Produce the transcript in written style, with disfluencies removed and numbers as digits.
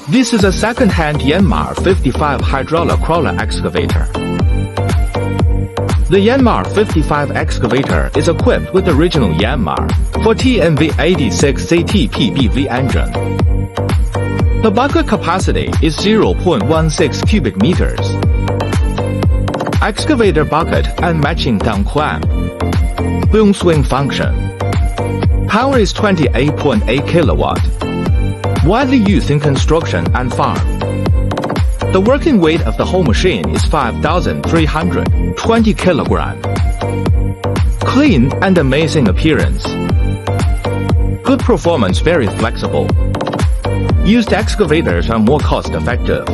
This is a second-hand YANMAR 55 hydraulic crawler excavator. The YANMAR 55 excavator is equipped with the original YANMAR 4TMV86CT PBV engine. The bucket capacity is 0.16 cubic meters. Excavator bucket and matching down clamp. Boom swing function. Power is 28.8 kilowatt. Widely used in construction and farm. The working weight of the whole machine is 5,320 kilogram. Clean and amazing appearance. Good performance, very flexible. Used excavators are more cost-effective.